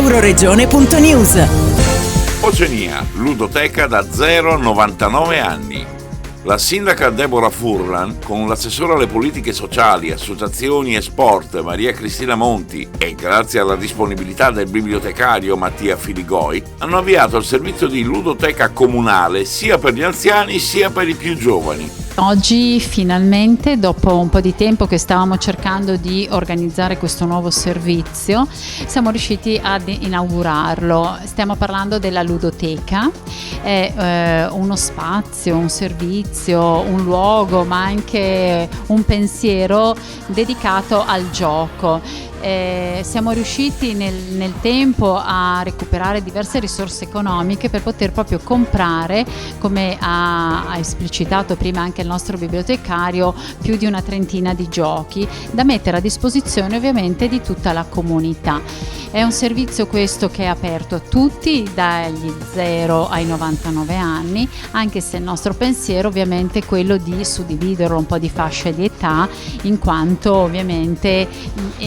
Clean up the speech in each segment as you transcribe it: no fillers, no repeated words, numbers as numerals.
Euroregione.news. Oceania, ludoteca da 0 a 99 anni. La sindaca Deborah Furlan, con l'assessore alle politiche sociali, associazioni e sport Maria Cristina Monti e grazie alla disponibilità del bibliotecario Mattia Filigoi, hanno avviato il servizio di ludoteca comunale sia per gli anziani sia per i più giovani. Oggi finalmente, dopo un po' di tempo che stavamo cercando di organizzare questo nuovo servizio, siamo riusciti ad inaugurarlo. Stiamo parlando della ludoteca, è uno spazio, un servizio, un luogo, ma anche un pensiero dedicato al gioco. Siamo riusciti nel tempo a recuperare diverse risorse economiche per poter proprio comprare, come ha esplicitato prima anche il nostro bibliotecario, più di una trentina di giochi da mettere a disposizione ovviamente di tutta la comunità. È un servizio questo che è aperto a tutti, dagli 0 ai 99 anni, anche se il nostro pensiero ovviamente è quello di suddividerlo un po' di fasce di età, in quanto ovviamente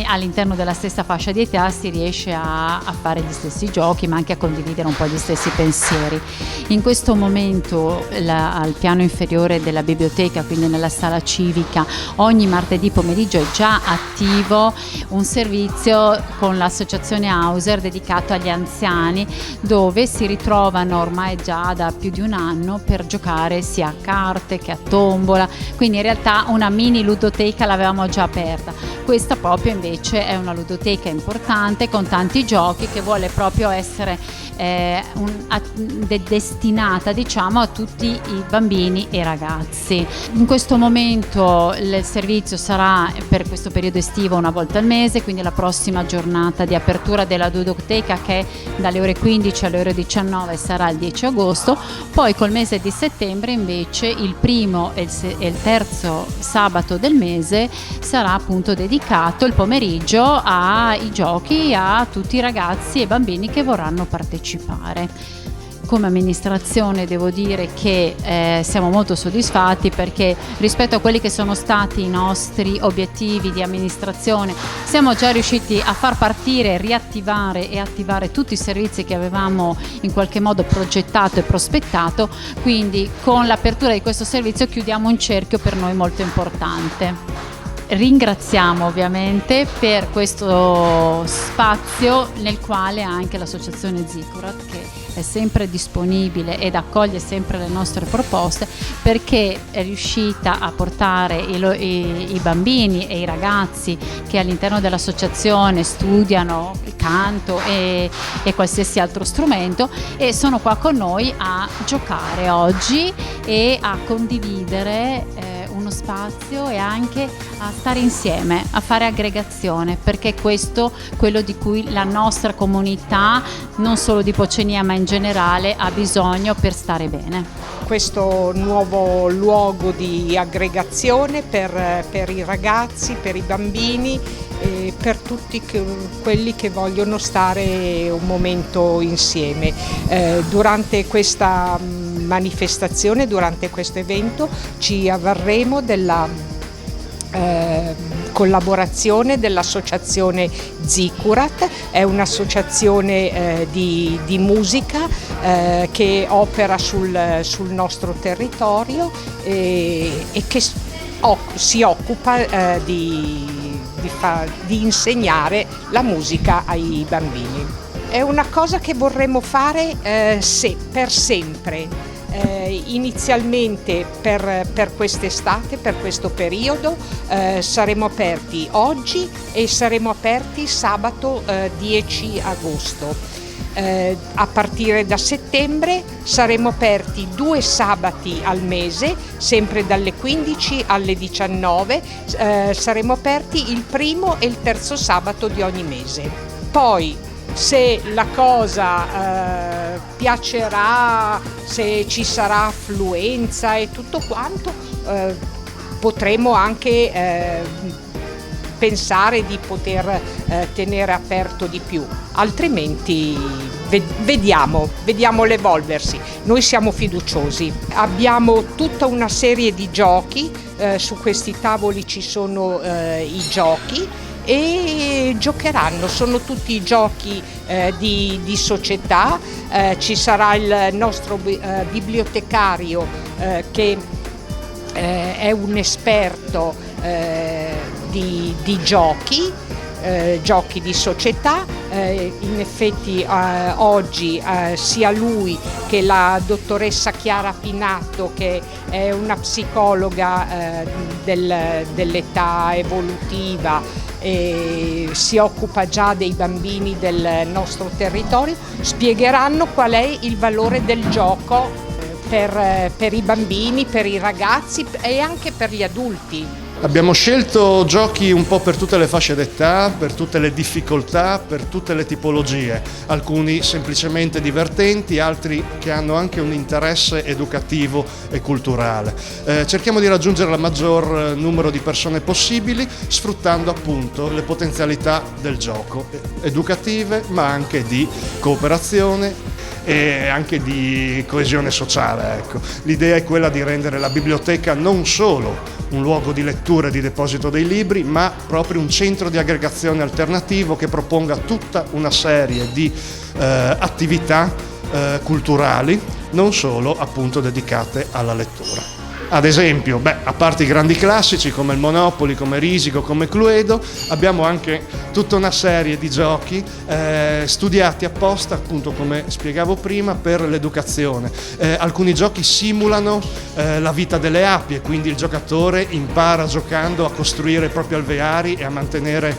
all'interno della stessa fascia di età si riesce a fare gli stessi giochi, ma anche a condividere un po' gli stessi pensieri. In questo momento al piano inferiore della biblioteca, quindi nella sala civica, ogni martedì pomeriggio è già attivo un servizio con l'associazione Hauser dedicato agli anziani, dove si ritrovano ormai già da più di un anno per giocare sia a carte che a tombola, quindi in realtà una mini ludoteca l'avevamo già aperta. Questa proprio invece è una ludoteca importante con tanti giochi che vuole proprio essere destinata, diciamo, a tutti i bambini e ragazzi. In questo momento il servizio sarà per questo periodo estivo una volta al mese, quindi la prossima giornata di apertura della ludoteca, che è dalle ore 15 alle ore 19, sarà il 10 agosto. Poi col mese di settembre invece il primo e il terzo sabato del mese sarà appunto dedicato il pomeriggio ai giochi a tutti i ragazzi e bambini che vorranno partecipare. Come amministrazione devo dire che siamo molto soddisfatti, perché rispetto a quelli che sono stati i nostri obiettivi di amministrazione siamo già riusciti a far partire, riattivare e attivare tutti i servizi che avevamo in qualche modo progettato e prospettato, quindi con l'apertura di questo servizio chiudiamo un cerchio per noi molto importante. Ringraziamo ovviamente per questo spazio, nel quale anche l'associazione Zikurat, che è sempre disponibile ed accoglie sempre le nostre proposte, perché è riuscita a portare i bambini e i ragazzi che all'interno dell'associazione studiano il canto e qualsiasi altro strumento, e sono qua con noi a giocare oggi e a condividere uno spazio e anche a stare insieme, a fare aggregazione, perché questo è quello di cui la nostra comunità, non solo di Pocenia ma in generale, ha bisogno per stare bene. Questo nuovo luogo di aggregazione per i ragazzi, per i bambini e per tutti quelli che vogliono stare un momento insieme. Durante questa manifestazione, durante questo evento, ci avvarremo della collaborazione dell'associazione Zikurat. È un'associazione di musica che opera sul nostro territorio e che si occupa di insegnare la musica ai bambini. È una cosa che vorremmo fare per sempre. Inizialmente per quest'estate, per questo periodo, saremo aperti oggi e saremo aperti sabato 10 agosto. A partire da settembre saremo aperti 2 sabati al mese, sempre dalle 15 alle 19, saremo aperti il primo e il terzo sabato di ogni mese. Poi, se la cosa piacerà, se ci sarà affluenza e tutto quanto, potremo anche pensare di poter tenere aperto di più, altrimenti vediamo l'evolversi. Noi siamo fiduciosi, abbiamo tutta una serie di giochi, su questi tavoli ci sono i giochi e giocheranno. Sono tutti giochi di società. Ci sarà il nostro bibliotecario che è un esperto di giochi di società. In effetti oggi sia lui che la dottoressa Chiara Pinato, che è una psicologa dell'età evolutiva e si occupa già dei bambini del nostro territorio, spiegheranno qual è il valore del gioco per i bambini, per i ragazzi e anche per gli adulti. Abbiamo scelto giochi un po' per tutte le fasce d'età, per tutte le difficoltà, per tutte le tipologie, alcuni semplicemente divertenti, altri che hanno anche un interesse educativo e culturale. Cerchiamo di raggiungere il maggior numero di persone possibili, sfruttando appunto le potenzialità del gioco, educative ma anche di cooperazione e anche di coesione sociale. Ecco. L'idea è quella di rendere la biblioteca non solo un luogo di lettura e di deposito dei libri, ma proprio un centro di aggregazione alternativo che proponga tutta una serie di attività culturali, non solo appunto dedicate alla lettura. Ad esempio, a parte i grandi classici come il Monopoly, come Risico, come Cluedo, abbiamo anche tutta una serie di giochi studiati apposta, appunto come spiegavo prima, per l'educazione. Alcuni giochi simulano la vita delle api e quindi il giocatore impara giocando a costruire i propri alveari e a mantenere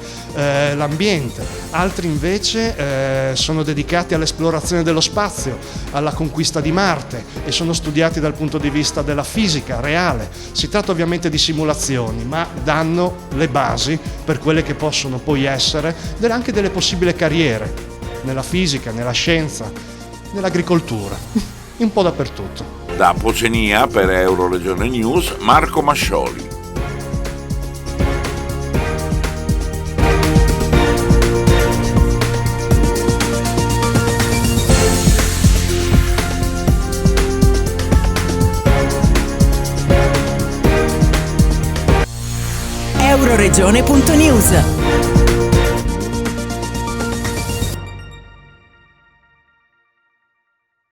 l'ambiente. Altri invece sono dedicati all'esplorazione dello spazio, alla conquista di Marte e sono studiati dal punto di vista della fisica reale. Si tratta ovviamente di simulazioni, ma danno le basi per quelle che possono poi essere anche delle possibili carriere nella fisica, nella scienza, nell'agricoltura, un po' dappertutto. Da Pocenia per Euroregione News, Marco Mascioli. Euroregione.news